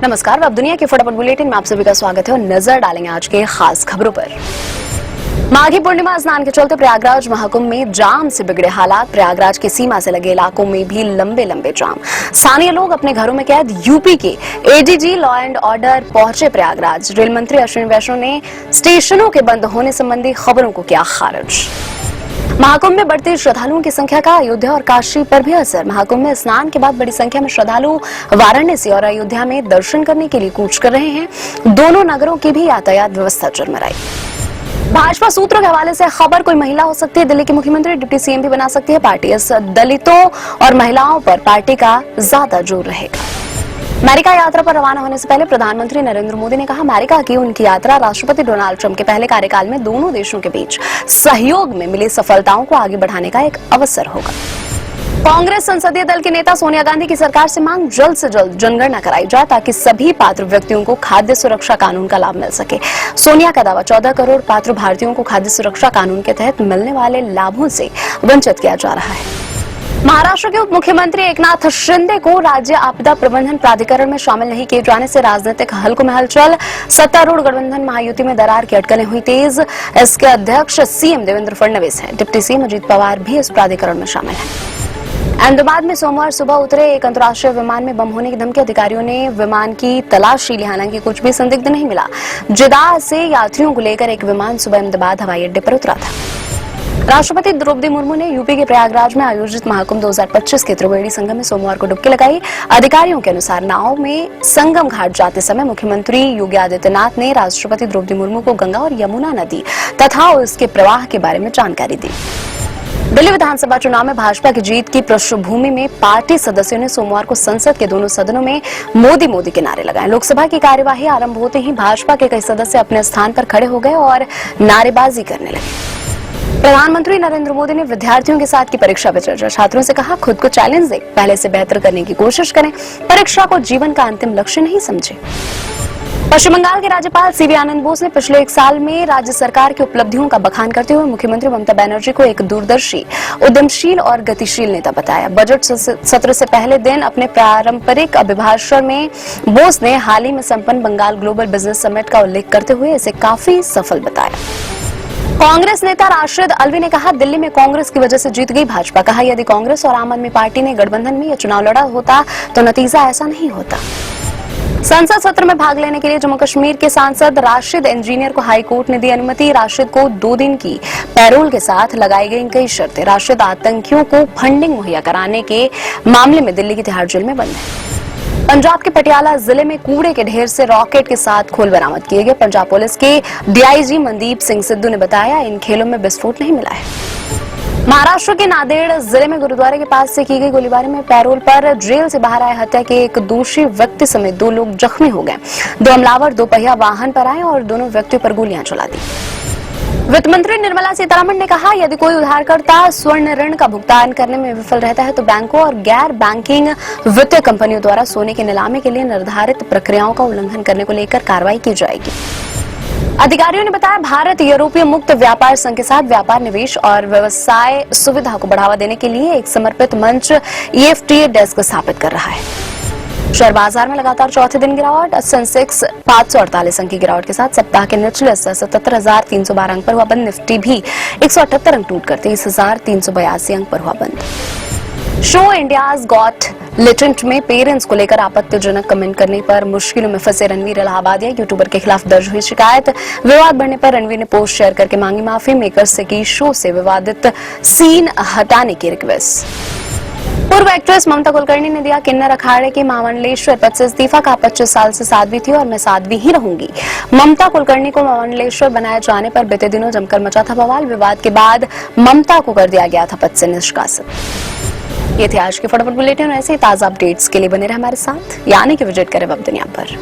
नमस्कार, अब दुनिया के फटाफट बुलेटिन में आप सभी का स्वागत है और नजर डालेंगे आज के खास खबरों पर। माघी पूर्णिमा स्नान के चलते प्रयागराज महाकुंभ में जाम से बिगड़े हालात। प्रयागराज की सीमा से लगे इलाकों में भी लंबे लंबे जाम। स्थानीय लोग अपने घरों में कैद। यूपी के एडीजी लॉ एंड ऑर्डर पहुंचे प्रयागराज। रेल मंत्री अश्विनी वैष्णव ने स्टेशनों के बंद होने संबंधी खबरों को किया खारिज। महाकुंभ में बढ़ती श्रद्धालुओं की संख्या का अयोध्या और काशी पर भी असर। महाकुंभ में स्नान के बाद बड़ी संख्या में श्रद्धालु वाराणसी और अयोध्या में दर्शन करने के लिए कूच कर रहे हैं। दोनों नगरों की भी यातायात व्यवस्था चरमराई। भाजपा सूत्रों के हवाले से खबर, कोई महिला हो सकती है दिल्ली की मुख्यमंत्री, डिप्टी सीएम भी बना सकती है पार्टी। इस दलितों और महिलाओं पर पार्टी का ज्यादा जोर रहेगा। अमेरिका यात्रा पर रवाना होने से पहले प्रधानमंत्री नरेंद्र मोदी ने कहा अमेरिका की उनकी यात्रा राष्ट्रपति डोनाल्ड ट्रंप के पहले कार्यकाल में दोनों देशों के बीच सहयोग में मिली सफलताओं को आगे बढ़ाने का एक अवसर होगा। कांग्रेस संसदीय दल के नेता सोनिया गांधी की सरकार से मांग, जल्द से जल्द जनगणना कराई जाए ताकि सभी पात्र व्यक्तियों को खाद्य सुरक्षा कानून का लाभ मिल सके। सोनिया का दावा, 14 करोड़ पात्र भारतीयों को खाद्य सुरक्षा कानून के तहत मिलने वाले लाभों से वंचित किया जा रहा है। महाराष्ट्र के उप मुख्यमंत्री एकनाथ शिंदे को राज्य आपदा प्रबंधन प्राधिकरण में शामिल नहीं किए जाने से राजनीतिक हलकों में हलचल। सत्तारूढ़ गठबंधन महायुति में दरार की अटकलें हुई तेज। इसके अध्यक्ष सीएम देवेंद्र फडणवीस हैं। डिप्टी सीएम अजीत पवार भी इस प्राधिकरण में शामिल हैं। अहमदाबाद में सोमवार सुबह उतरे एक अंतर्राष्ट्रीय विमान में बम होने की धमकी। अधिकारियों ने विमान की तलाशी ली, हालांकि कुछ भी संदिग्ध नहीं मिला। जिद्दाह से यात्रियों को लेकर एक विमान सुबह अहमदाबाद हवाई अड्डे पर उतरा था। राष्ट्रपति द्रौपदी मुर्मू ने यूपी के प्रयागराज में आयोजित महाकुंभ 2025 के त्रिवेणी संगम में सोमवार को डुबकी लगाई। अधिकारियों के अनुसार नाव में संगम घाट जाते समय मुख्यमंत्री योगी आदित्यनाथ ने राष्ट्रपति द्रौपदी मुर्मू को गंगा और यमुना नदी तथा उसके प्रवाह के बारे में जानकारी दी। दिल्ली विधानसभा चुनाव में भाजपा की जीत की पृष्ठभूमि में पार्टी सदस्यों ने सोमवार को संसद के दोनों सदनों में मोदी मोदी के नारे लगाए। लोकसभा की कार्यवाही आरंभ होते ही भाजपा के कई सदस्य अपने स्थान पर खड़े हो गए और नारेबाजी करने लगे। प्रधानमंत्री नरेंद्र मोदी ने विद्यार्थियों के साथ की परीक्षा पे चर्चा। छात्रों से कहा, खुद को चैलेंज दें, पहले से बेहतर करने की कोशिश करें, परीक्षा को जीवन का अंतिम लक्ष्य नहीं समझें। पश्चिम बंगाल के राज्यपाल सीवी आनंद बोस ने पिछले एक साल में राज्य सरकार की उपलब्धियों का बखान करते हुए मुख्यमंत्री ममता बनर्जी को एक दूरदर्शी, उद्यमशील और गतिशील नेता बताया। बजट सत्र से पहले दिन अपने पारंपरिक अभिभाषण में बोस ने हाल ही में संपन्न बंगाल ग्लोबल बिजनेस समिट का उल्लेख करते हुए इसे काफी सफल बताया। कांग्रेस नेता राशिद अल्वी ने कहा, दिल्ली में कांग्रेस की वजह से जीत गई भाजपा। कहा, यदि कांग्रेस और आम आदमी पार्टी ने गठबंधन में यह चुनाव लड़ा होता तो नतीजा ऐसा नहीं होता। संसद सत्र में भाग लेने के लिए जम्मू कश्मीर के सांसद राशिद इंजीनियर को हाई कोर्ट ने दी अनुमति। राशिद को 2 दिन की पैरोल के साथ लगाई गई कई शर्तें। राशिद आतंकियों को फंडिंग मुहैया कराने के मामले में दिल्ली की तिहाड़ जेल में बंद है। पंजाब के पटियाला जिले में कूड़े के ढेर से रॉकेट के साथ खोल बरामद किए गए। पंजाब पुलिस के डीआईजी मनदीप सिंह सिद्धू ने बताया, इन खेलों में विस्फोट नहीं मिला है। महाराष्ट्र के नांदेड़ जिले में गुरुद्वारे के पास से की गई गोलीबारी में पैरोल पर जेल से बाहर आए हत्या के एक दोषी व्यक्ति समेत 2 लोग जख्मी हो गए। 2 हमलावर 2 पहिया वाहन पर आए और दोनों व्यक्तियों पर गोलियां चला दी। वित्त मंत्री निर्मला सीतारमण ने कहा, यदि कोई उधारकर्ता स्वर्ण ऋण का भुगतान करने में विफल रहता है तो बैंकों और गैर बैंकिंग वित्तीय कंपनियों द्वारा सोने की नीलामी के लिए निर्धारित प्रक्रियाओं का उल्लंघन करने को लेकर कार्रवाई की जाएगी। अधिकारियों ने बताया, भारत यूरोपीय मुक्त व्यापार संघ के साथ व्यापार, निवेश और व्यवसाय सुविधा को बढ़ावा देने के लिए एक समर्पित मंच EFTA डेस्क स्थापित कर रहा है। शेयर बाजार में लगातार चौथे दिन गिरावट। सेंसेक्स 548 अंक की गिरावट के साथ सप्ताह के निचले स्तर 77,312 अंक पर हुआ बंद। निफ्टी भी 178 अंक टूटकर 23,382 अंक पर हुआ बंद। शो इंडियाज गॉट लिटेंट में पेरेंट्स को लेकर आपत्तिजनक कमेंट करने पर मुश्किलों में फंसे रणवीर इलाहाबादिया। यूट्यूबर के खिलाफ दर्ज हुई शिकायत। विवाद बढ़ने पर रणवीर ने पोस्ट शेयर करके मांगी माफी। मेकर्स से की शो से विवादित सीन हटाने की रिक्वेस्ट। पूर्व एक्ट्रेस ममता कुलकर्णी ने दिया किन्नर अखाड़े के महामंडलेश्वर पद से इस्तीफा। का 25 साल से साध्वी थी और मैं साध्वी ही रहूंगी। ममता कुलकर्णी को महामंडलेश्वर बनाए जाने पर बीते दिनों जमकर मचा था बवाल। विवाद के बाद ममता को कर दिया गया था पद से निष्कासित। ये थे आज के फटाफट बुलेटिन। ऐसे ताजा अपडेट्स के लिए बने रहे हमारे साथ, यानी कि विजिट करें वेब दुनिया पर।